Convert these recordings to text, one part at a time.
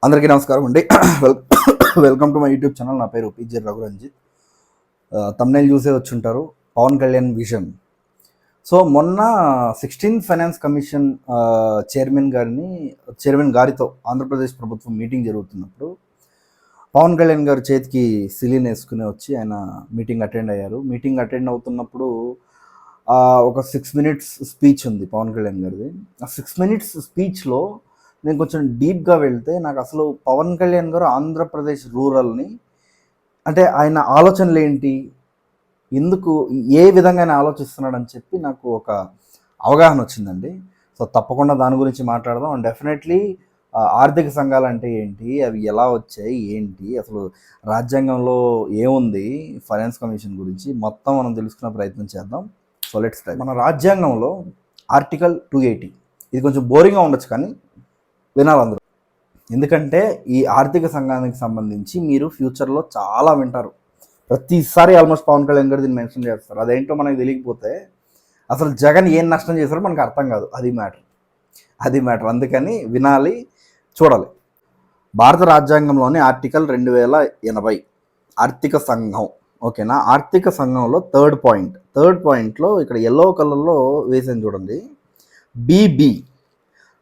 అందరికీ నమస్కారం అండి. Welcome to my YouTube channel. నా పేరు పిజి రఘురంజిత్. తమ్నైల్ చూసే వచ్చి ఉంటారు, పవన్ కళ్యాణ్ విజన్. సో మొన్న 16th ఫైనాన్స్ కమిషన్ చైర్మన్ గారితో ఆంధ్రప్రదేశ్ ప్రభుత్వం మీటింగ్ జరుగుతున్నప్పుడు పవన్ కళ్యాణ్ గారు చేతికి సిలీన్ వేసుకుని వచ్చి ఆయన మీటింగ్ అటెండ్ అయ్యారు. మీటింగ్ అటెండ్ అవుతున్నప్పుడు ఒక 6 minutes స్పీచ్ ఉంది పవన్ కళ్యాణ్ గారిది. ఆ 6 minutes స్పీచ్లో నేను కొంచెం డీప్గా వెళ్తే నాకు అసలు పవన్ కళ్యాణ్ గారు ఆంధ్రప్రదేశ్ రూరల్ని, అంటే ఆయన ఆలోచనలు ఏంటి, ఎందుకు ఏ విధంగా ఆయన ఆలోచిస్తున్నాడని చెప్పి నాకు ఒక అవగాహన వచ్చిందండి. సో తప్పకుండా దాని గురించి మాట్లాడదాం. అండ్ డెఫినెట్లీ ఆర్థిక సంఘాలు అంటే ఏంటి, అవి ఎలా వచ్చాయి, ఏంటి అసలు రాజ్యాంగంలో ఏముంది, ఫైనాన్స్ కమిషన్ గురించి మొత్తం మనం తెలుసుకునే ప్రయత్నం చేద్దాం. So let's try. మన రాజ్యాంగంలో ఆర్టికల్ 280, ఇది కొంచెం బోరింగ్గా ఉండొచ్చు కానీ వినాలి అందరూ, ఎందుకంటే ఈ ఆర్థిక సంఘానికి సంబంధించి మీరు ఫ్యూచర్లో చాలా వింటారు. ప్రతిసారి ఆల్మోస్ట్ పవన్ కళ్యాణ్ గారు దీన్ని మెన్షన్ చేస్తారు. అదేంటో మనకు తెలియకపోతే అసలు జగన్ ఏం నష్టం చేశారో మనకు అర్థం కాదు. అది మ్యాటర్. అందుకని వినాలి, చూడాలి. భారత రాజ్యాంగంలోని ఆర్టికల్ 2080 ఆర్థిక సంఘం, ఓకేనా. ఆర్థిక సంఘంలో థర్డ్ పాయింట్లో ఇక్కడ ఎల్లో కలర్లో వేసాను చూడండి, బీబీ.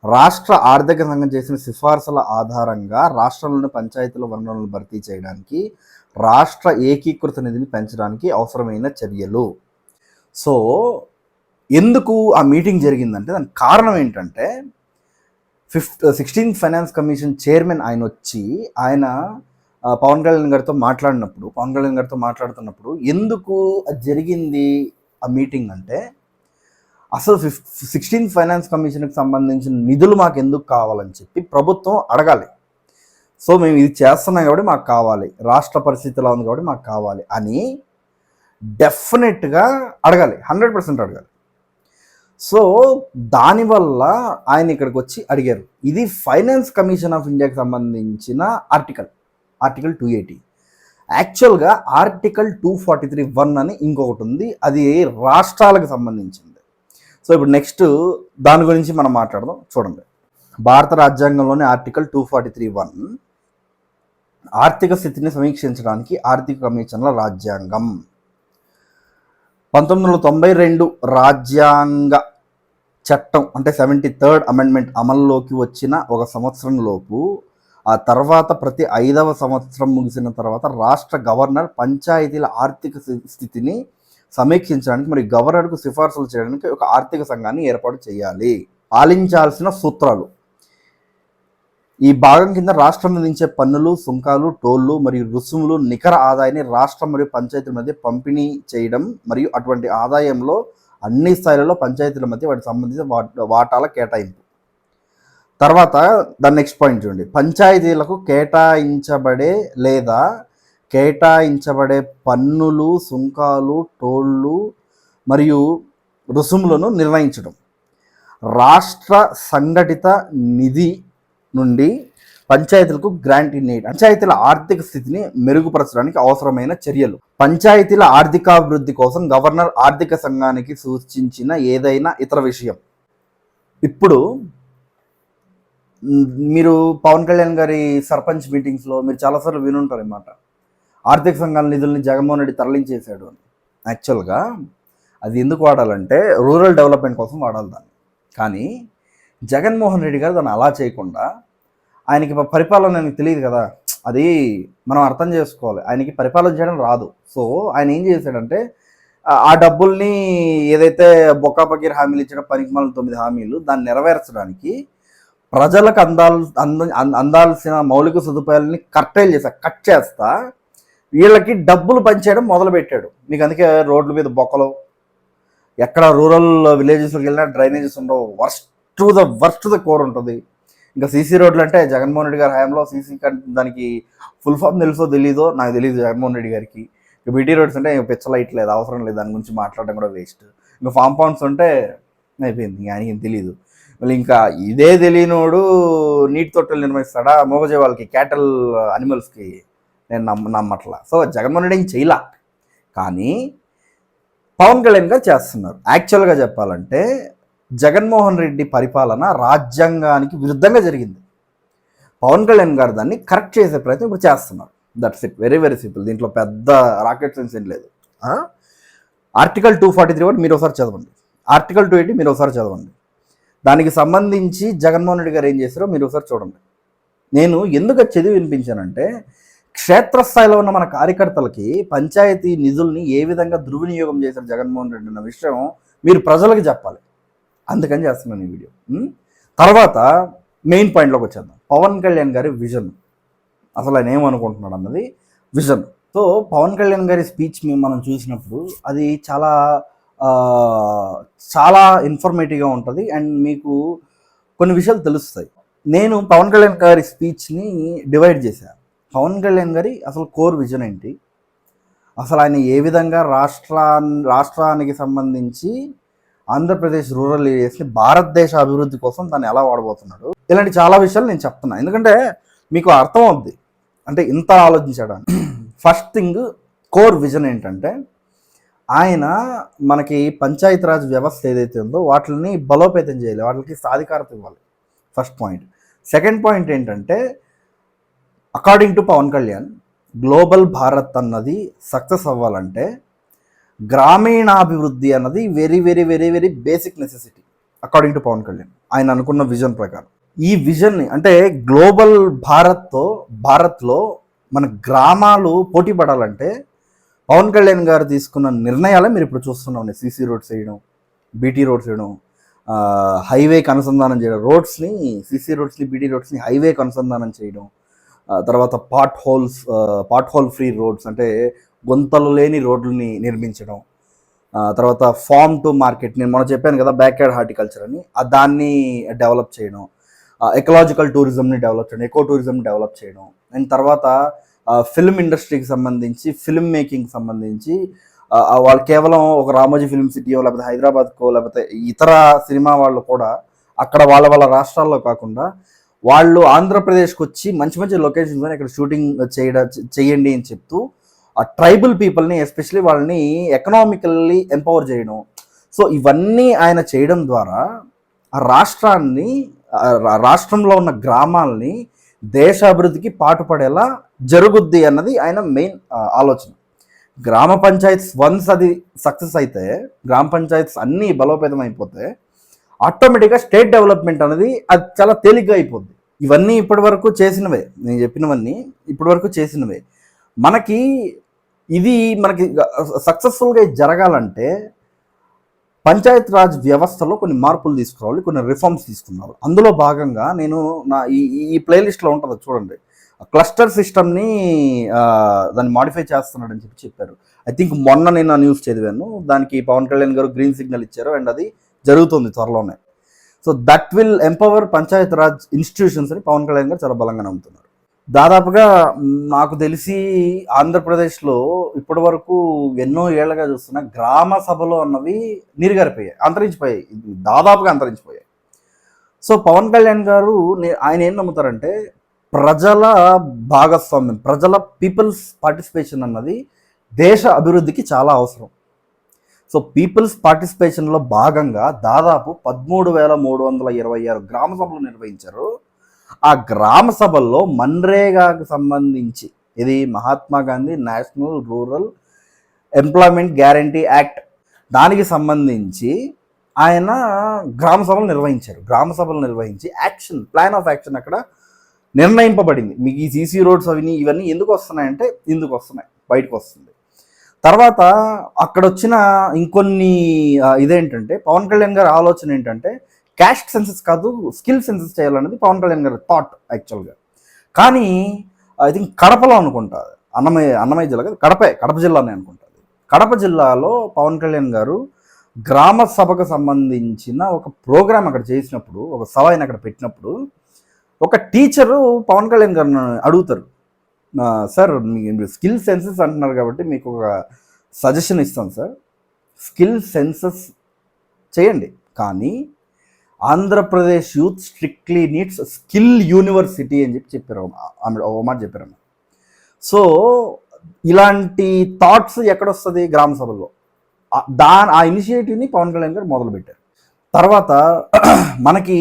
రాష్ట్ర ఆర్థిక సంఘం చేసిన సిఫార్సుల ఆధారంగా రాష్ట్రంలోని పంచాయతీల వనరులను భర్తీ చేయడానికి, రాష్ట్ర ఏకీకృత నిధిని పెంచడానికి అవసరమైన చర్యలు. సో ఎందుకు ఆ మీటింగ్ జరిగిందంటే దానికి కారణం ఏంటంటే 16th ఫైనాన్స్ కమిషన్ చైర్మన్ ఆయన వచ్చి పవన్ కళ్యాణ్ గారితో మాట్లాడుతున్నప్పుడు ఎందుకు అది జరిగింది ఆ మీటింగ్ అంటే, అసలు 16th ఫైనాన్స్ కమిషన్కి సంబంధించిన నిధులు మాకు ఎందుకు కావాలని చెప్పి ప్రభుత్వం అడగాలి. సో మేము ఇది చేస్తున్నాం కాబట్టి మాకు కావాలి, రాష్ట్ర పరిస్థితిలో ఉంది కాబట్టి మాకు కావాలి అని డెఫినెట్గా అడగాలి, 100% అడగాలి. సో దానివల్ల ఆయన ఇక్కడికి వచ్చి అడిగారు. ఇది ఫైనాన్స్ కమిషన్ ఆఫ్ ఇండియాకి సంబంధించిన ఆర్టికల్ 280. యాక్చువల్గా ఆర్టికల్ 243(1) అని ఇంకొకటి ఉంది, అది రాష్ట్రాలకు సంబంధించింది. సో ఇప్పుడు నెక్స్ట్ దాని గురించి మనం మాట్లాడదాం. చూడండి, భారత రాజ్యాంగంలోని ఆర్టికల్ 243(1) ఆర్థిక స్థితిని సమీక్షించడానికి ఆర్థిక కమిషన్ల రాజ్యాంగం. 1992 రాజ్యాంగ చట్టం అంటే 73rd అమెండ్మెంట్ అమల్లోకి వచ్చిన ఒక సంవత్సరం లోపు, ఆ తర్వాత ప్రతి 5వ సంవత్సరం ముగిసిన తర్వాత రాష్ట్ర గవర్నర్ పంచాయతీల ఆర్థిక స్థితిని సమీక్షించడానికి మరియు గవర్నర్కు సిఫార్సులు చేయడానికి ఒక ఆర్థిక సంఘాన్ని ఏర్పాటు చేయాలి. పాలించాల్సిన సూత్రాలు. ఈ భాగం కింద రాష్ట్రం విధించే పన్నులు, సుంకాలు, టోళ్లు మరియు రుసుములు నికర ఆదాయాన్ని రాష్ట్రం మరియు పంచాయతీల మధ్య పంపిణీ చేయడం మరియు అటువంటి ఆదాయంలో అన్ని స్థాయిలలో పంచాయతీల మధ్య వాటికి సంబంధించిన వాటాల కేటాయింపు. తర్వాత దాని నెక్స్ట్ పాయింట్ చూడండి, పంచాయతీలకు కేటాయించబడే పన్నులు, సుంకాలు, టోళ్లు మరియు రుసుములను నిర్ణయించడం. రాష్ట్ర సంఘటిత నిధి నుండి పంచాయతీలకు గ్రాంట్ ఇన్ ఎయిడ్. పంచాయతీల ఆర్థిక స్థితిని మెరుగుపరచడానికి అవసరమైన చర్యలు. పంచాయతీల ఆర్థికాభివృద్ధి కోసం గవర్నర్ ఆర్థిక సంఘానికి సూచించిన ఏదైనా ఇతర విషయం. ఇప్పుడు మీరు పవన్ కళ్యాణ్ గారి సర్పంచ్ మీటింగ్స్లో మీరు చాలాసార్లు వినుంటారు అన్నమాట, ఆర్థిక సంఘాల నిధుల్ని జగన్మోహన్ రెడ్డి తరలించేశాడు అని. యాక్చువల్గా అది ఎందుకు వాడాలంటే రూరల్ డెవలప్మెంట్ కోసం వాడాలి దాన్ని. కానీ జగన్మోహన్ రెడ్డి గారు దాన్ని అలా చేయకుండా, ఆయనకి పరిపాలన తెలియదు కదా, అది మనం అర్థం చేసుకోవాలి. ఆయనకి పరిపాలన చేయడం రాదు. సో ఆయన ఏం చేశాడంటే ఆ డబ్బుల్ని ఏదైతే బొక్కాపకీర్ హామీలు ఇచ్చిన పనికిమాలిన 9 హామీలు దాన్ని నెరవేర్చడానికి ప్రజలకు అందాల్సిన మౌలిక సదుపాయాలని కట్ చేస్తా వీళ్ళకి డబ్బులు పంచేయడం మొదలుపెట్టాడు. మీకు అందుకే రోడ్ల మీద బొక్కలు, ఎక్కడ రూరల్ విలేజెస్లోకి వెళ్ళినా డ్రైనేజెస్ ఉండవు, వర్స్ట్ ద కోర్ ఉంటుంది. ఇంకా సీసీ రోడ్లు అంటే జగన్మోహన్ రెడ్డి గారి హయాంలో సీసీ దానికి ఫుల్ ఫామ్ తెలుసో తెలీదో నాకు తెలియదు జగన్మోహన్ రెడ్డి గారికి. ఇంకా బీటీ రోడ్స్ అంటే పిచ్చలైట్ లేదు, అవసరం లేదు, దాని గురించి మాట్లాడడం కూడా వేస్ట్. ఇంకా ఫామ్ పౌండ్స్ ఉంటే అయిపోయింది, ఆయనకి తెలియదు. మళ్ళీ ఇంకా ఇదే తెలియనోడు నీటి తొట్టెలు నిర్మిస్తాడా మోగజే వాళ్ళకి, క్యాటల్ అనిమల్స్కి, నేను నమ్మట్లా. సో జగన్మోహన్ రెడ్డి ఏం చేయలా, కానీ పవన్ కళ్యాణ్ గారు చేస్తున్నారు. యాక్చువల్గా చెప్పాలంటే జగన్మోహన్ రెడ్డి పరిపాలన రాజ్యాంగానికి విరుద్ధంగా జరిగింది. పవన్ కళ్యాణ్ గారు దాన్ని కరెక్ట్ చేసే ప్రయత్నం ఇప్పుడు చేస్తున్నారు. That's it, very very simple. దీంట్లో పెద్ద రాకెట్ సైన్స్ ఏం లేదు. ఆర్టికల్ 243 కూడా మీరు ఒకసారి చదవండి, ఆర్టికల్ 280 మీరు ఒకసారి చదవండి. దానికి సంబంధించి జగన్మోహన్ రెడ్డి గారు ఏం చేశారో మీరు ఒకసారి చూడండి. నేను ఎందుకు చదివి వినిపించానంటే, క్షేత్రస్థాయిలో ఉన్న మన కార్యకర్తలకి పంచాయతీ నిధుల్ని ఏ విధంగా దుర్వినియోగం చేశారు జగన్మోహన్ రెడ్డి అన్న విషయం మీరు ప్రజలకు చెప్పాలి. అందుకని చేస్తున్నాను ఈ వీడియో. తర్వాత మెయిన్ పాయింట్లోకి వచ్చేద్దాం. పవన్ కళ్యాణ్ గారి విజన్, అసలు ఆయన ఏమనుకుంటున్నాడు అన్నది విజన్. సో పవన్ కళ్యాణ్ గారి స్పీచ్ మనం చూసినప్పుడు అది చాలా చాలా ఇన్ఫర్మేటివ్గా ఉంటుంది అండ్ మీకు కొన్ని విషయాలు తెలుస్తాయి. నేను పవన్ కళ్యాణ్ గారి స్పీచ్ని డివైడ్ చేశాను. పవన్ కళ్యాణ్ గారి అసలు కోర్ విజన్ ఏంటి, అసలు ఆయన ఏ విధంగా రాష్ట్రానికి సంబంధించి ఆంధ్రప్రదేశ్ రూరల్ ఏరియాస్ని భారతదేశ అభివృద్ధి కోసం దాన్ని ఎలా వాడబోతున్నాడు, ఇలాంటి చాలా విషయాలు నేను చెప్తున్నాను. ఎందుకంటే మీకు అర్థం అవుద్ది అంటే ఇంత ఆలోచించడానికి. ఫస్ట్ థింగ్, కోర్ విజన్ ఏంటంటే ఆయన మనకి పంచాయతీరాజ్ వ్యవస్థ ఏదైతే ఉందో వాటిని బలోపేతం చేయాలి, వాటికి సాధికారత ఇవ్వాలి, ఫస్ట్ పాయింట్. సెకండ్ పాయింట్ ఏంటంటే, according to Pawan Kalyan, global Bharat అన్నది సక్సెస్ అవ్వాలంటే గ్రామీణాభివృద్ధి అన్నది very very very very basic necessity according to Pawan Kalyan. ఆయన అనుకున్న విజన్ ప్రకారం ఈ విజన్ని అంటే గ్లోబల్ భారత్లో మన గ్రామాలు పోటీ పడాలంటే పవన్ కళ్యాణ్ గారు తీసుకున్న నిర్ణయాలే మీరు ఇప్పుడు చూస్తున్నాం. సీసీ రోడ్స్ వేయడం, బీటీ రోడ్స్ వేయడం, హైవేకి అనుసంధానం చేయడం, సీసీ రోడ్స్ని బీటీ రోడ్స్ని హైవేకి అనుసంధానం చేయడం, తర్వాత పాట్ హోల్ ఫ్రీ రోడ్స్ అంటే గుంతలు లేని రోడ్లని నిర్మించడం, తర్వాత ఫార్మ్ టు మార్కెట్, నేను మొన్న చెప్పాను కదా బ్యాక్ యార్డ్ హార్టికల్చర్ అని, దాన్ని డెవలప్ చేయడం, ఎకలాజికల్ టూరిజంని డెవలప్ చేయడం, ఎకో టూరిజంని డెవలప్ చేయడం, అండ్ తర్వాత ఫిల్మ్ ఇండస్ట్రీకి సంబంధించి ఫిల్మ్ మేకింగ్ సంబంధించి వాళ్ళు కేవలం ఒక రామోజీ ఫిల్మ్ సిటీయో లేకపోతే హైదరాబాద్కో లేకపోతే ఇతర సినిమా వాళ్ళు కూడా అక్కడ వాళ్ళ రాష్ట్రాల్లో కాకుండా వాళ్ళు ఆంధ్రప్రదేశ్కి వచ్చి మంచి మంచి లొకేషన్స్ అని ఇక్కడ షూటింగ్ చేయండి అని చెప్తూ ఆ ట్రైబల్ పీపుల్ని ఎస్పెషలీ వాళ్ళని ఎకనామికల్లీ ఎంపవర్ చేయడం. సో ఇవన్నీ ఆయన చేయడం ద్వారా ఆ రాష్ట్రంలో ఉన్న గ్రామాలని దేశ అభివృద్ధికి పాటుపడేలా జరుగుద్ది అన్నది ఆయన మెయిన్ ఆలోచన. గ్రామ పంచాయత్స్ వన్స్ అది సక్సెస్ అయితే, గ్రామ పంచాయత్స్ అన్నీ బలోపేతం అయిపోతే ఆటోమేటిక్గా స్టేట్ డెవలప్మెంట్ అనేది అది చాలా తేలిగ్గా అయిపోద్ది. ఇవన్నీ ఇప్పటి వరకు చేసినవే, నేను చెప్పినవన్నీ ఇప్పటి వరకు చేసినవే. మనకి సక్సెస్ఫుల్గా జరగాలంటే పంచాయత్ రాజ్ వ్యవస్థలో కొన్ని మార్పులు తీసుకురావాలి, కొన్ని రిఫార్మ్స్ తీసుకురావాలి. అందులో భాగంగా నేను నా ఈ ప్లేలిస్ట్లో ఉంటుంది చూడండి, క్లస్టర్ సిస్టమ్ని దాన్ని మాడిఫై చేస్తున్నాడని చెప్పారు. ఐ థింక్ మొన్న నేను ఆ న్యూస్ చదివాను. దానికి పవన్ కళ్యాణ్ గారు గ్రీన్ సిగ్నల్ ఇచ్చారు అండ్ అది జరుగుతుంది త్వరలోనే. So that will empower Panchayat raj institutions అని పవన్ కళ్యాణ్ గారు చాలా బలంగా నమ్ముతున్నారు. దాదాపుగా నాకు తెలిసి ఆంధ్రప్రదేశ్లో ఇప్పటి వరకు ఎన్నో ఏళ్ళగా చూస్తున్న గ్రామ సభలు అన్నవి నీరుగారిపోయాయి, దాదాపుగా అంతరించిపోయాయి. సో పవన్ కళ్యాణ్ గారు ఆయన ఏం నమ్ముతారంటే ప్రజల భాగస్వామ్యం, పీపుల్స్ పార్టిసిపేషన్ అన్నది దేశ అభివృద్ధికి చాలా అవసరం. సో పీపుల్స్ పార్టిసిపేషన్లో భాగంగా దాదాపు 13,326 గ్రామ సభలు నిర్వహించారు. ఆ గ్రామ సభల్లో మన్రేగాకు సంబంధించి, ఇది Mahatma Gandhi national rural employment guarantee act, దానికి సంబంధించి ఆయన గ్రామ సభలు నిర్వహించి ప్లాన్ ఆఫ్ యాక్షన్ అక్కడ నిర్ణయింపబడింది. మీకు ఈ సీసీ రోడ్స్ ఇవన్నీ ఎందుకు వస్తున్నాయంటే బయటకు వస్తుంది. తర్వాత అక్కడ వచ్చిన ఇంకొన్ని ఇదేంటంటే పవన్ కళ్యాణ్ గారి ఆలోచన ఏంటంటే క్యాస్ట్ సెన్సెస్ కాదు, స్కిల్ సెన్సెస్ చేయాలనేది పవన్ కళ్యాణ్ గారి థాట్ యాక్చువల్గా. కానీ ఐ థింక్ కడపలో అనుకుంటా, అన్నమయ్య జిల్లా కాదు, కడప జిల్లానే అనుకుంటుంది. కడప జిల్లాలో పవన్ కళ్యాణ్ గారు గ్రామ సభకు సంబంధించిన ఒక ప్రోగ్రామ్ అక్కడ చేసినప్పుడు, ఒక సభ ఆయన అక్కడ పెట్టినప్పుడు, ఒక టీచరు పవన్ కళ్యాణ్ గారిని అడుగుతారు, సార్ మీరు స్కిల్ సెన్సెస్ అంటున్నారు కాబట్టి మీకు ఒక సజెషన్ ఇస్తాను సార్, స్కిల్ సెన్సెస్ చేయండి కానీ Andhra Pradesh youth strictly needs skill university అని చెప్పారు, ఒక మాట చెప్పారు. సో ఇలాంటి థాట్స్ ఎక్కడొస్తుంది గ్రామ సభల్లో, ఆ ఇనిషియేటివ్ని పవన్ కళ్యాణ్ గారు మొదలుపెట్టారు. తర్వాత మనకి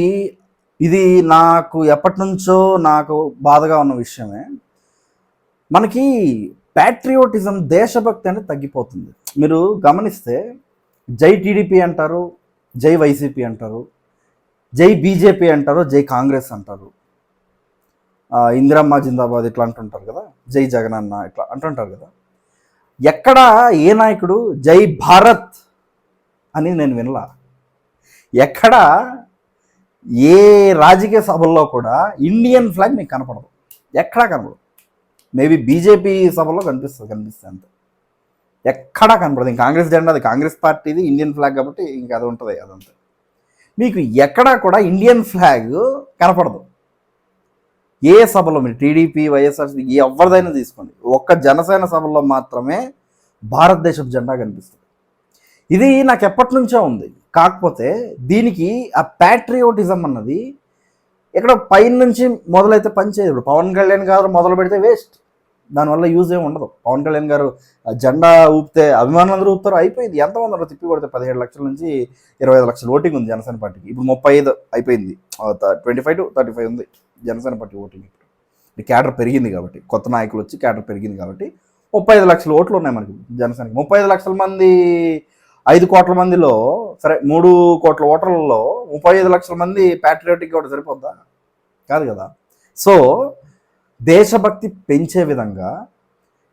ఇది నాకు ఎప్పటి నుంచో నాకు బాధగా ఉన్న విషయమే. మనకి ప్యాట్రియోటిజం, దేశభక్తి అనేది తగ్గిపోతుంది. మీరు గమనిస్తే జై టీడీపీ అంటారు, జై వైసీపీ అంటారు, జై బీజేపీ అంటారు, జై కాంగ్రెస్ అంటారు, ఇందిరమ్మ జిందాబాద్ ఇట్లా అంటుంటారు కదా, జై జగనన్న ఇట్లా అంటుంటారు కదా. ఎక్కడ ఏ నాయకుడు జై భారత్ అని నేను వినలా. ఎక్కడ ఏ రాజకీయ సభల్లో కూడా ఇండియన్ ఫ్లాగ్ మీకు కనపడదు, ఎక్కడా కనపడదు. మేబీ బీజేపీ సభలో కనిపిస్తుంది అంతే, ఎక్కడా కనపడదు. ఇంక కాంగ్రెస్ జెండా, అది కాంగ్రెస్ పార్టీది ఇండియన్ ఫ్లాగ్ కాబట్టి ఇంక అది ఉంటుంది అదంతా. మీకు ఎక్కడా కూడా ఇండియన్ ఫ్లాగ్ కనపడదు ఏ సభలో. మీరు టీడీపీ, వైఎస్ఆర్సీ ఎవరిదైనా తీసుకోండి, ఒక్క జనసేన సభలో మాత్రమే భారతదేశపు జెండా కనిపిస్తుంది. ఇది నాకు ఎప్పటి నుంచో ఉంది. కాకపోతే దీనికి ఆ ప్యాట్రియోటిజం అన్నది ఇక్కడ పైన నుంచి మొదలైతే పనిచేయదు. ఇప్పుడు పవన్ కళ్యాణ్ గారు మొదలు పెడితే వేస్ట్, దానివల్ల యూజ్ ఏమి ఉండదు. పవన్ కళ్యాణ్ గారు జెండా ఊపితే అభిమానులు అందరూ ఊపుతారు, అయిపోయింది. ఎంతమంది ఉన్నారు తిప్పి కొడితే 17 లక్షల నుంచి 25 లక్షల ఓటింగ్ ఉంది జనసేన పార్టీకి. ఇప్పుడు 35 అయిపోయింది, 25 to 35 ఉంది జనసేన పార్టీ ఓటింగ్. ఇప్పుడు క్యాడర్ పెరిగింది కాబట్టి, కొత్త నాయకులు వచ్చి క్యాడర్ పెరిగింది కాబట్టి 35 లక్షల ఓట్లు ఉన్నాయి మనకి జనసేనకి. 35 లక్షల మంది, 5 కోట్ల మందిలో సరే 3 కోట్ల ఓటర్లలో 35 లక్షల మంది ప్యాట్రియాటిక్ ఓటు సరిపోద్దా? కాదు కదా. సో దేశభక్తి పెంచే విధంగా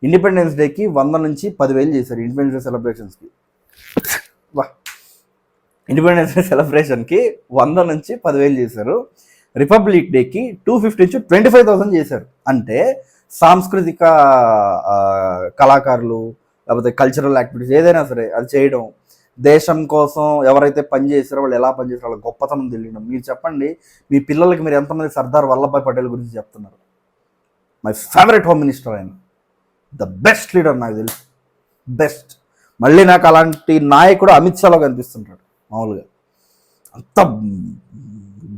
ఇండిపెండెన్స్ డేకి 100 నుంచి 10,000 చేశారు. ఇండిపెండెన్స్ డే సెలబ్రేషన్స్కి ఇండిపెండెన్స్ డే సెలబ్రేషన్కి 100 నుంచి 10,000 చేశారు. రిపబ్లిక్ డేకి 250 నుంచి 25,000 చేశారు. అంటే సాంస్కృతిక కళాకారులు లేకపోతే కల్చరల్ యాక్టివిటీస్ ఏదైనా సరే అది చేయడం, దేశం కోసం ఎవరైతే పనిచేసారో వాళ్ళు ఎలా పనిచేసారో వాళ్ళ గొప్పతనం తెలియడం. మీరు చెప్పండి, మీ పిల్లలకి మీరు ఎంతమంది సర్దార్ వల్లభాయ్ పటేల్ గురించి చెప్తున్నారు? మై ఫేవరెట్ హోమ్ మినిస్టర్ ఆయన, ద బెస్ట్ లీడర్ నాకు తెలుసు, బెస్ట్. మళ్ళీ నాకు అలాంటి నాయకుడు అమిత్ షాలో కనిపిస్తుంటాడు. మామూలుగా అంత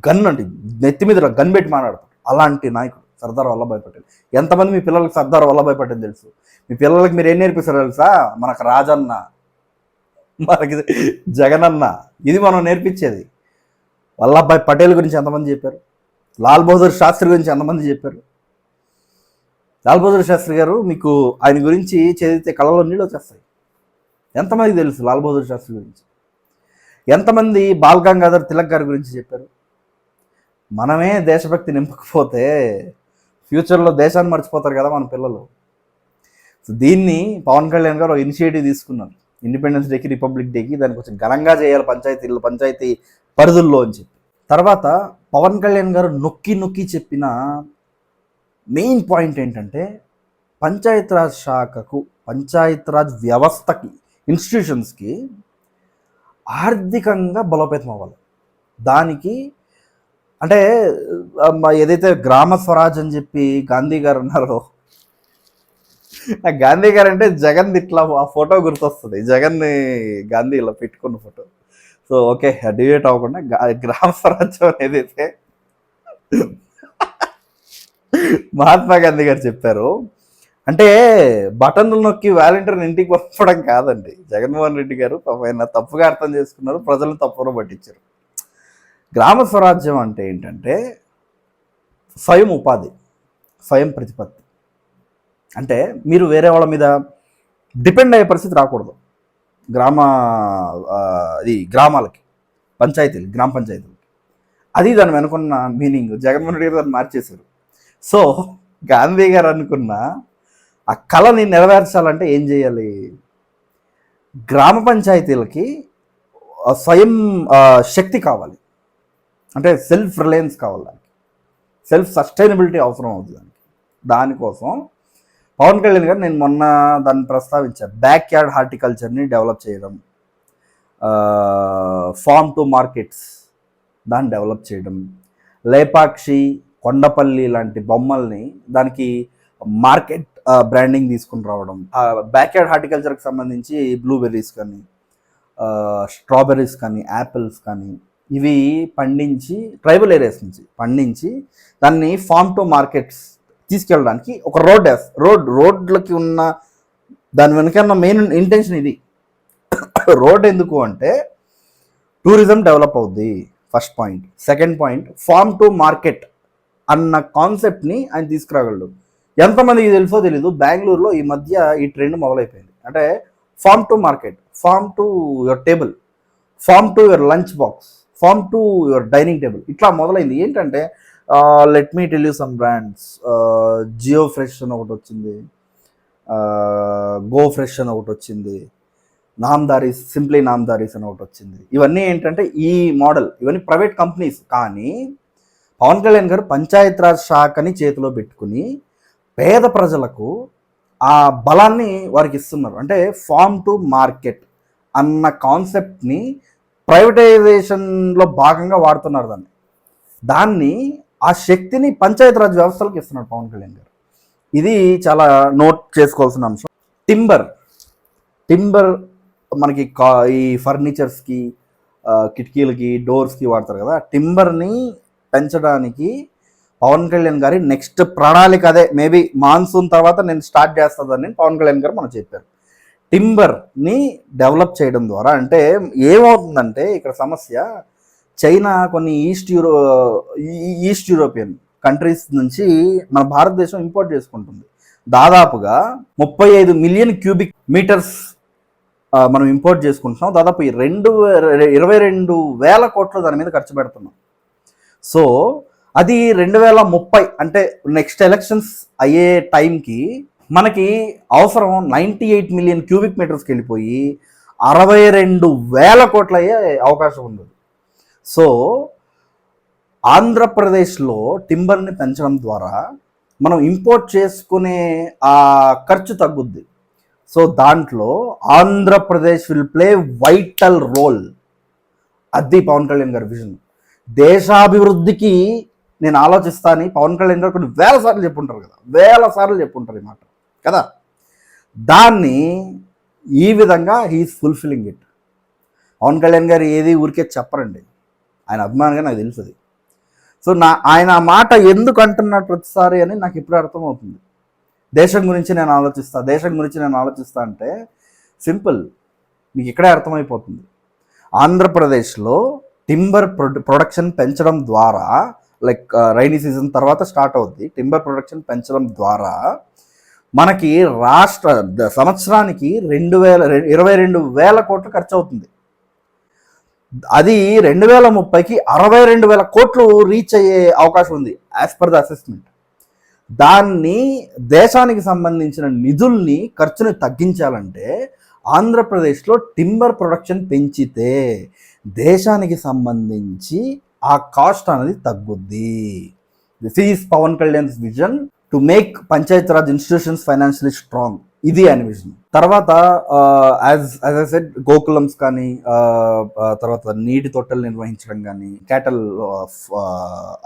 గన్ అంటే నెత్తి మీద గన్ పెట్టి మాట్లాడతాడు. అలాంటి నాయకుడు సర్దార్ వల్లభాయ్ పటేల్. ఎంతమంది మీ పిల్లలకి సర్దార్ వల్లభాయ్ పటేల్ తెలుసు? మీ పిల్లలకి మీరు ఏం నేర్పిస్తారు తెలుసా? మనకు రాజన్న, మనకి జగనన్న, ఇది మనం నేర్పించేది. వల్లభాయ్ పటేల్ గురించి ఎంతమంది చెప్పారు? లాల్ బహదూర్ శాస్త్రి గురించి ఎంతమంది చెప్పారు? లాల్ బహదూర్ శాస్త్రి గారు, మీకు ఆయన గురించి చదివితే కళ్ళలో నీళ్ళు వచ్చేస్తాయి. ఎంతమందికి తెలుసు లాల్ బహదూర్ శాస్త్రి గురించి? ఎంతమంది బాల్ గంగాధర్ తిలక్ గారి గురించి చెప్పారు? మనమే దేశభక్తి నింపకపోతే ఫ్యూచర్లో దేశాన్ని మర్చిపోతారు కదా మన పిల్లలు. సో దీన్ని పవన్ కళ్యాణ్ గారు ఇనిషియేటివ్ తీసుకున్నారు. ఇండిపెండెన్స్ డేకి, రిపబ్లిక్ డేకి దాన్ని కొంచెం ఘనంగా చేయాలి పంచాయతీ పరిధుల్లో అని చెప్పి. తర్వాత పవన్ కళ్యాణ్ గారు నొక్కి నొక్కి చెప్పిన మెయిన్ పాయింట్ ఏంటంటే, పంచాయతీరాజ్ శాఖకు, పంచాయతీరాజ్ వ్యవస్థకి, ఇన్స్టిట్యూషన్స్కి ఆర్థికంగా బలోపేతం అవ్వాలి. దానికి అంటే ఏదైతే గ్రామ స్వరాజ్ అని చెప్పి గాంధీ గారు అన్నారో, ఆ గాంధీ గారు అంటే జగన్ ఇట్లా ఆ ఫోటో గుర్తొస్తుంది, జగన్ని గాంధీ ఇలా పెట్టుకున్న ఫోటో. సో ఓకే, డిబేట్ అవ్వకుండా గ్రామ స్వరాజ్యం ఏదైతే మహాత్మా గాంధీ గారు చెప్పారు, అంటే బటన్లు నొక్కి వాలంటీర్ని ఇంటికి పంపడం కాదండి. జగన్మోహన్ రెడ్డి గారు ఆయన తప్పుగా అర్థం చేసుకున్నారు, ప్రజలను తప్పులో పట్టించారు. గ్రామ స్వరాజ్యం అంటే ఏంటంటే స్వయం ఉపాధి, స్వయం ప్రతిపత్తి. అంటే మీరు వేరే వాళ్ళ మీద డిపెండ్ అయ్యే పరిస్థితి రాకూడదు. గ్రామాలకి, పంచాయతీలు, గ్రామ పంచాయతీలకి. అది దాని వెనుకున్న మీనింగ్. జగన్మోహన్ రెడ్డి గారు దాన్ని మార్చేశారు. సో గాంధీ గారు అనుకున్న ఆ కళని నెరవేర్చాలంటే ఏం చేయాలి? గ్రామ పంచాయతీలకి స్వయం శక్తి కావాలి, అంటే సెల్ఫ్ రిలయన్స్ కావాలి, దానికి సెల్ఫ్ సస్టైనబిలిటీ అవసరం అవుతుంది. దానికోసం పవన్ కళ్యాణ్ గారు, నేను మొన్న దాన్ని ప్రస్తావించాను, బ్యాక్ యార్డ్ హార్టికల్చర్ని డెవలప్ చేయడం, ఫార్మ్ టు మార్కెట్స్ దాన్ని డెవలప్ చేయడం, లేపాక్షి, కొండపల్లి లాంటి బొమ్మల్ని దానికి మార్కెట్ బ్రాండింగ్ తీసుకుని రావడం, బ్యాక్ యార్డ్ హార్టికల్చర్కి సంబంధించి బ్లూబెర్రీస్ కానీ, స్ట్రాబెర్రీస్ కానీ, యాపిల్స్ కానీ ఇవి పండించి ట్రైబల్ ఏరియాస్ నుంచి పండించి దాన్ని ఫార్మ్ టు మార్కెట్స్ తీసుకెళ్ళడానికి ఒక రోడ్లకి ఉన్న దాని వెనకన్న మెయిన్ ఇంటెన్షన్ ఇది. రోడ్ ఎందుకు అంటే టూరిజం డెవలప్ అవుద్ది, first point. Second point, farm to market అన్న కాన్సెప్ట్ని ఆయన తీసుకురాగలడు. ఎంతమందికి తెలుసో తెలీదు, బెంగళూరులో ఈ మధ్య ఈ ట్రెండ్ మొదలైపోయింది. అంటే farm to market, farm to your table, farm to your lunch box, farm to your dining table, ఇట్లా మొదలైంది. ఏంటంటే let me tell you some brands. Jio fresh అని ఒకటి వచ్చింది, గో ఫ్రెష్ అని ఒకటి వచ్చింది, నామ్దారీస్, సింప్లీ నామ్దారీస్ అని ఒకటి వచ్చింది. ఇవన్నీ ఏంటంటే ఈ మోడల్, ఇవన్నీ ప్రైవేట్ కంపెనీస్. కానీ పవన్ కళ్యాణ్ గారు పంచాయత్ రాజ్ శాఖని చేతిలో పెట్టుకుని పేద ప్రజలకు ఆ బలాన్ని వారికి ఇస్తున్నారు. అంటే ఫార్మ్ టు మార్కెట్ అన్న కాన్సెప్ట్ని ప్రైవేటైజేషన్లో భాగంగా వాడుతున్నారు. దాన్ని ఆ శక్తిని పంచాయత్ రాజ్ వ్యవస్థలకు ఇస్తున్నాడు పవన్ కళ్యాణ్ గారు. ఇది చాలా నోట్ చేసుకోవాల్సిన అంశం. టింబర్ మనకి ఈ ఫర్నిచర్స్కి, కిటికీలకి, డోర్స్కి వాడతారు కదా. టింబర్ని పెంచడానికి పవన్ కళ్యాణ్ గారి నెక్స్ట్ ప్రణాళిక అదే. మేబీ మాన్సూన్ తర్వాత నేను స్టార్ట్ చేస్తుందని పవన్ కళ్యాణ్ గారు మనకు చెప్పారు. టింబర్ని డెవలప్ చేయడం ద్వారా అంటే ఏమవుతుందంటే ఇక్కడ సమస్య, చైనా కొన్ని ఈస్ట్ యూరోపియన్ కంట్రీస్ నుంచి మన భారతదేశం ఇంపోర్ట్ చేసుకుంటుంది. దాదాపుగా 35 మిలియన్ క్యూబిక్ మీటర్స్ మనం ఇంపోర్ట్ చేసుకుంటున్నాం. దాదాపు 22,000 కోట్లు దాని మీద ఖర్చు పెడుతున్నాం. సో అది 2030 అంటే నెక్స్ట్ ఎలక్షన్స్ అయ్యే టైంకి మనకి అవసరం 98 మిలియన్ క్యూబిక్ మీటర్స్కి వెళ్ళిపోయి 62,000 కోట్లు అయ్యే అవకాశం ఉంది. సో ఆంధ్రప్రదేశ్లో టింబర్ని పెంచడం ద్వారా మనం ఇంపోర్ట్ చేసుకునే ఆ ఖర్చు తగ్గుద్ది. సో దాంట్లో Andhra Pradesh will play vital role. అది పవన్ కళ్యాణ్ గారి విజన్. దేశాభివృద్ధికి నేను ఆలోచిస్తాను పవన్ కళ్యాణ్ గారు కొన్ని వేల సార్లు చెప్పుంటారు ఈ మాట కదా. దాన్ని ఈ విధంగా he's fulfilling it. Pawan Kalyan garu ఏది ఊరికే చెప్పరండి, ఆయన అభిమానంగా నాకు తెలుస్తుంది. సో ఆయన ఆ మాట ఎందుకు అంటున్నాడు ప్రతిసారి అని నాకు ఇప్పుడు అర్థమవుతుంది. దేశం గురించి నేను ఆలోచిస్తా అంటే సింపుల్, మీకు ఇక్కడే అర్థమైపోతుంది. ఆంధ్రప్రదేశ్లో టింబర్ ప్రొడక్షన్ పెంచడం ద్వారా, లైక్ రైనీ సీజన్ తర్వాత స్టార్ట్ అవుద్ది, టింబర్ ప్రొడక్షన్ పెంచడం ద్వారా మనకి సంవత్సరానికి 22,000 కోట్లు ఖర్చు అవుతుంది. అది 2030కి 62,000 కోట్లు రీచ్ అయ్యే అవకాశం ఉంది యాజ్ పర్ ద అసెస్మెంట్. దాన్ని దేశానికి సంబంధించిన నిధుల్ని, ఖర్చుని తగ్గించాలంటే ఆంధ్రప్రదేశ్లో టింబర్ ప్రొడక్షన్ పెంచితే దేశానికి సంబంధించి ఆ కాస్ట్ అనేది తగ్గుద్ది. This is Pawan Kalyan's vision to make panchayat raj institutions financially strong. ఇది ఆయన విజన్. తర్వాత యాజ్ ఐ సెడ్, గోకులమ్స్ కానీ, తర్వాత నీటి తొట్టెలు నిర్వహించడం కానీ, క్యాటల్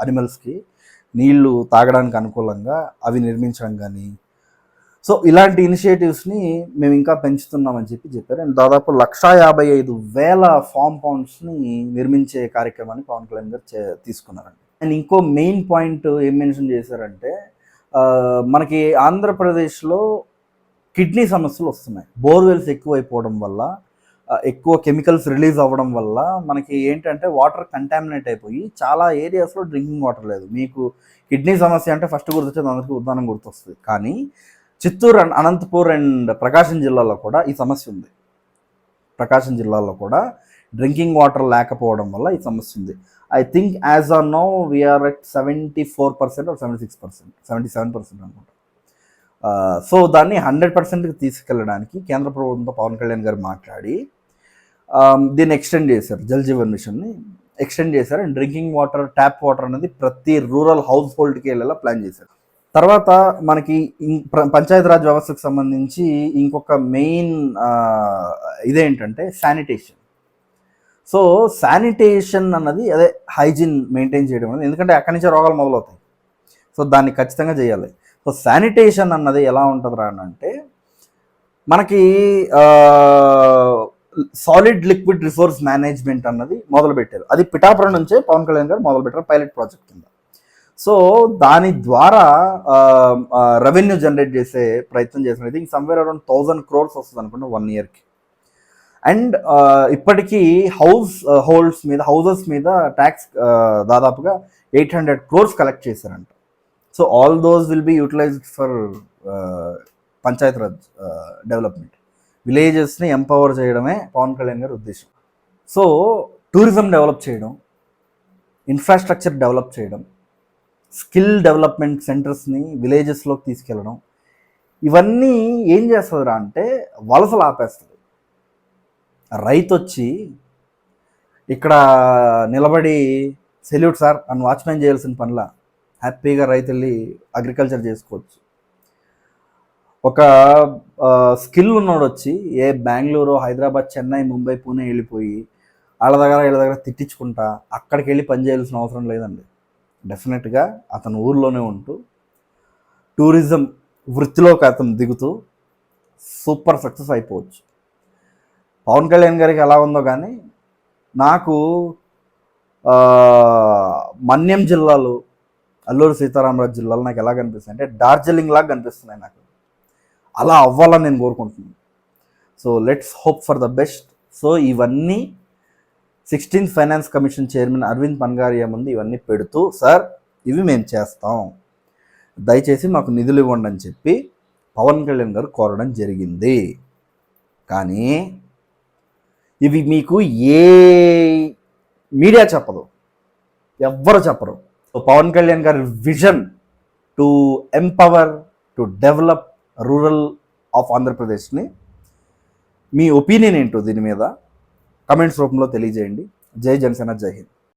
అనిమల్స్కి నీళ్లు తాగడానికి అనుకూలంగా అవి నిర్మించడం కానీ, సో ఇలాంటి ఇనిషియేటివ్స్ని మేము ఇంకా పెంచుతున్నామని చెప్పారు. అండ్ దాదాపు 155,000 ఫార్మ్ పౌండ్స్ని నిర్మించే కార్యక్రమాన్ని పవన్ కళ్యాణ్ గారు తీసుకున్నారండి. అండ్ ఇంకో మెయిన్ పాయింట్ ఏం మెన్షన్ చేశారంటే, మనకి ఆంధ్రప్రదేశ్లో కిడ్నీ సమస్యలు వస్తున్నాయి. బోర్వెల్స్ ఎక్కువైపోవడం వల్ల, ఎక్కువ కెమికల్స్ రిలీజ్ అవ్వడం వల్ల మనకి ఏంటంటే వాటర్ కంటామినేట్ అయిపోయి చాలా ఏరియాస్లో డ్రింకింగ్ వాటర్ లేదు. మీకు కిడ్నీ సమస్య అంటే ఫస్ట్ గుర్తొచ్చేది అందరికీ ఉద్దానం గుర్తొస్తుంది. కానీ చిత్తూరు అండ్ అనంతపూర్ అండ్ ప్రకాశం జిల్లాలో కూడా ఈ సమస్య ఉంది. ప్రకాశం జిల్లాలో కూడా డ్రింకింగ్ వాటర్ లేకపోవడం వల్ల ఈ సమస్య ఉంది. I think as of now we are at 74% or 76%, 77% అనుకుంటా. సో దాన్ని 100%కి తీసుకెళ్ళడానికి కేంద్ర ప్రభుత్వంతో పవన్ కళ్యాణ్ గారు మాట్లాడి దీన్ని ఎక్స్టెండ్ చేశారు. జల్ జీవన్ మిషన్ని ఎక్స్టెండ్ చేశారు. And drinking water, tap water అనేది ప్రతి రూరల్ హౌస్ హోల్డ్కి వెళ్ళేలా ప్లాన్ చేశారు. తర్వాత మనకి పంచాయతీరాజ్ వ్యవస్థకు సంబంధించి ఇంకొక మెయిన్ ఇదేంటంటే శానిటేషన్. సో శానిటేషన్ అన్నది అదే హైజీన్ మెయింటైన్ చేయడం అనేది, ఎందుకంటే అక్కడి నుంచే రోగాలు మొదలవుతాయి. సో దాన్ని ఖచ్చితంగా చేయాలి. సో శానిటేషన్ అన్నది ఎలా ఉంటుందిరా అంటే, మనకి సాలిడ్ లిక్విడ్ రిసోర్స్ మేనేజ్మెంట్ అన్నది మొదలుపెట్టారు. అది పిఠాపురం నుంచే పవన్ కళ్యాణ్ గారు మొదలుపెట్టారు పైలట్ ప్రాజెక్ట్ కింద. సో దాని ద్వారా రెవెన్యూ జనరేట్ చేసే ప్రయత్నం చేసిన, I think somewhere around 1,000 crores వస్తుంది అనుకుంటా 1 yearకి. అండ్ ఇప్పటికీ హౌసెస్ మీద ట్యాక్స్ దాదాపుగా 800 crores కలెక్ట్ చేశారంట. So all those will be utilized for Panchayat Raj development. విలేజెస్ని ఎంపవర్ చేయడమే పవన్ కళ్యాణ్ గారి ఉద్దేశం. సో టూరిజం డెవలప్ చేయడం, ఇన్ఫ్రాస్ట్రక్చర్ డెవలప్ చేయడం, స్కిల్ డెవలప్మెంట్ సెంటర్స్ని విలేజెస్లోకి తీసుకెళ్ళడం, ఇవన్నీ ఏం చేస్తుందిరా అంటే వలసలు ఆపేస్తుంది. రైతు వచ్చి ఇక్కడ నిలబడి సెల్యూట్ సార్ అని వాచ్మెన్ చేయాల్సిన పనిలా హ్యాపీగా రైతు వెళ్ళి అగ్రికల్చర్ చేసుకోవచ్చు. ఒక స్కిల్ ఉన్నోడు వచ్చి ఏ బెంగళూరు, హైదరాబాద్, చెన్నై, ముంబై, పూణే వెళ్ళిపోయి వీళ్ళ దగ్గర తిట్టించుకుంటా అక్కడికి వెళ్ళి పని చేయాల్సిన అవసరం లేదండి. డెఫినెట్గా అతను ఊర్లోనే ఉంటూ టూరిజం వృత్తిలోకి అతను దిగుతూ సూపర్ సక్సెస్ అయిపోవచ్చు. పవన్ కళ్యాణ్ గారికి ఎలా ఉందో కానీ నాకు మన్యం జిల్లాలు, అల్లూరు సీతారామరాజు జిల్లాలు నాకు ఎలా కనిపిస్తాయి అంటే డార్జిలింగ్ లాగా కనిపిస్తున్నాయి. నాకు అలా అవ్వాలని నేను కోరుకుంటున్నాను. So let's hope for the best. So ఇవన్నీ 16th finance commission chairman Arvind Panagariya ముందు ఇవన్నీ పెడుతూ, సార్ ఇవి మేము చేస్తాం, దయచేసి మాకు నిధులు ఇవ్వండి అని చెప్పి పవన్ కళ్యాణ్ గారు కోరడం జరిగింది. కానీ ఇవి మీకు ఏ మీడియా చెప్పదు, ఎవ్వరు చెప్పరు. సో పవన్ కళ్యాణ్ గారి vision to empower, to develop rural of ఆంధ్రప్రదేశ్ని, మీ ఒపీనియన్ ఏంటో దీని మీద కమెంట్స్ రూపంలో తెలియజేయండి. జై జనసేన, జై హింద్.